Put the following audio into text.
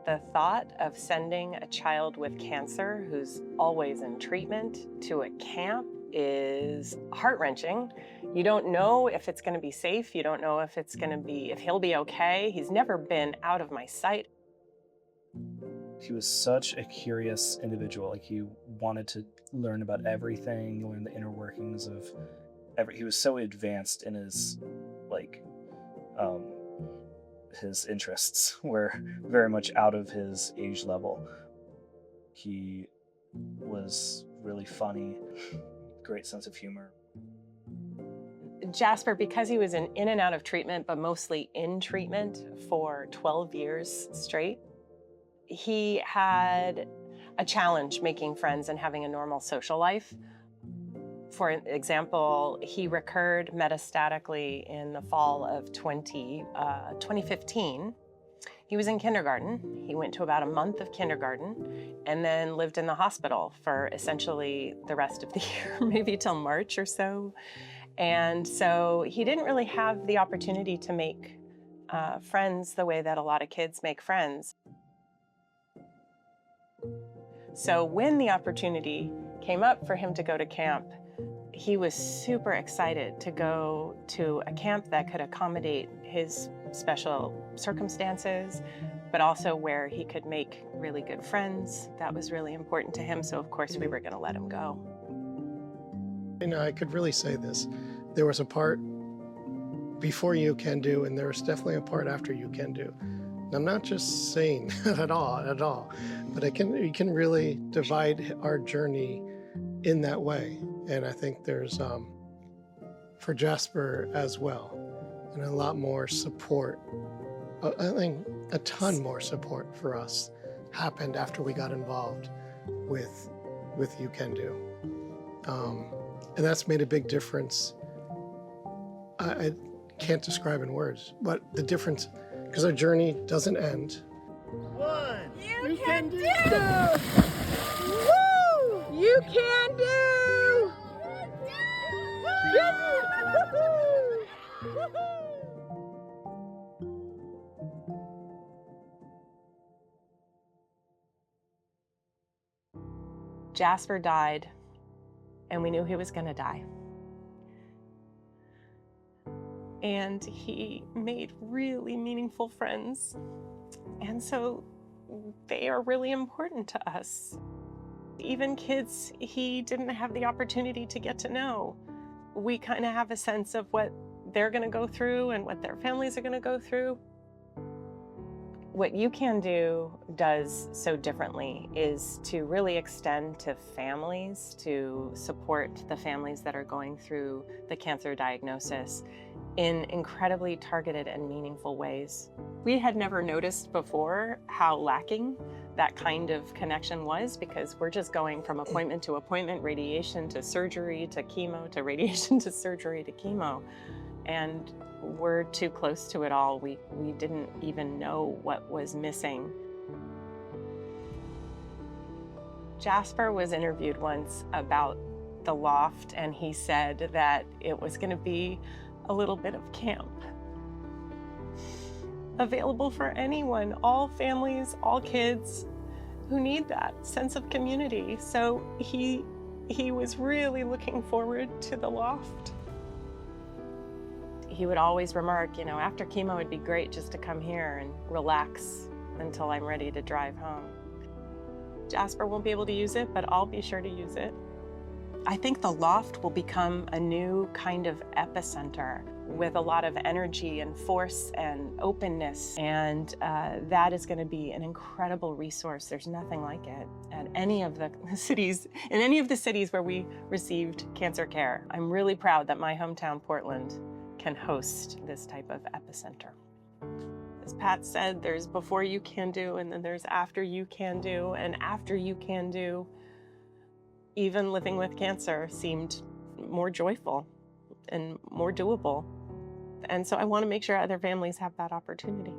The thought of sending a child with cancer who's always in treatment to a camp is heart-wrenching. You don't know if it's going to be safe. You don't know if if he'll be okay. He's never been out of my sight. He was such a curious individual. Like, he wanted to learn about everything, learn the inner workings of he was so advanced in his, like, um, his interests were very much out of his age level. He was really funny, great sense of humor. Jasper, because he was in and out of treatment, but mostly in treatment for 12 years straight, he had a challenge making friends and having a normal social life. For example, he recurred metastatically in the fall of 2015. He was in kindergarten. He went to about a month of kindergarten and then lived in the hospital for essentially the rest of the year, maybe till March or so. And so he didn't really have the opportunity to make friends the way that a lot of kids make friends. So when the opportunity came up for him to go to camp, he was super excited to go to a camp that could accommodate his special circumstances, but also where he could make really good friends. That was really important to him, so of course we were going to let him go. You know, I could really say this. There was a part before Ukandu, and there was definitely a part after Ukandu. And I'm not just saying that at all, but you can really divide our journey in that way. And I think there's, for Jasper as well, and a lot more support. I think a ton more support for us happened after we got involved with Ukandu. And that's made a big difference. I can't describe in words, but the difference, because our journey doesn't end. One, you can do! Woo! You can do! Jasper died, and we knew he was going to die. And he made really meaningful friends. And so they are really important to us. Even kids he didn't have the opportunity to get to know. We kind of have a sense of what they're going to go through and what their families are going to go through. What Ukandu does so differently is to really extend to families, to support the families that are going through the cancer diagnosis in incredibly targeted and meaningful ways. We had never noticed before how lacking that kind of connection was, because we're just going from appointment to appointment, radiation to surgery to chemo to radiation to surgery to chemo. And we're too close to it all. We didn't even know what was missing. Jasper was interviewed once about the loft, and he said that it was going to be a little bit of camp. Available for anyone, all families, all kids who need that sense of community. So he was really looking forward to the loft. He would always remark, you know, after chemo it'd be great just to come here and relax until I'm ready to drive home. Jasper won't be able to use it, but I'll be sure to use it. I think the loft will become a new kind of epicenter with a lot of energy and force and openness, and that is going to be an incredible resource. There's nothing like it at any of the cities, in any of the cities where we received cancer care. I'm really proud that my hometown, Portland, can host this type of epicenter. As Pat said, there's before Ukandu, and then there's after Ukandu, and after Ukandu, even living with cancer seemed more joyful and more doable. And so I want to make sure other families have that opportunity.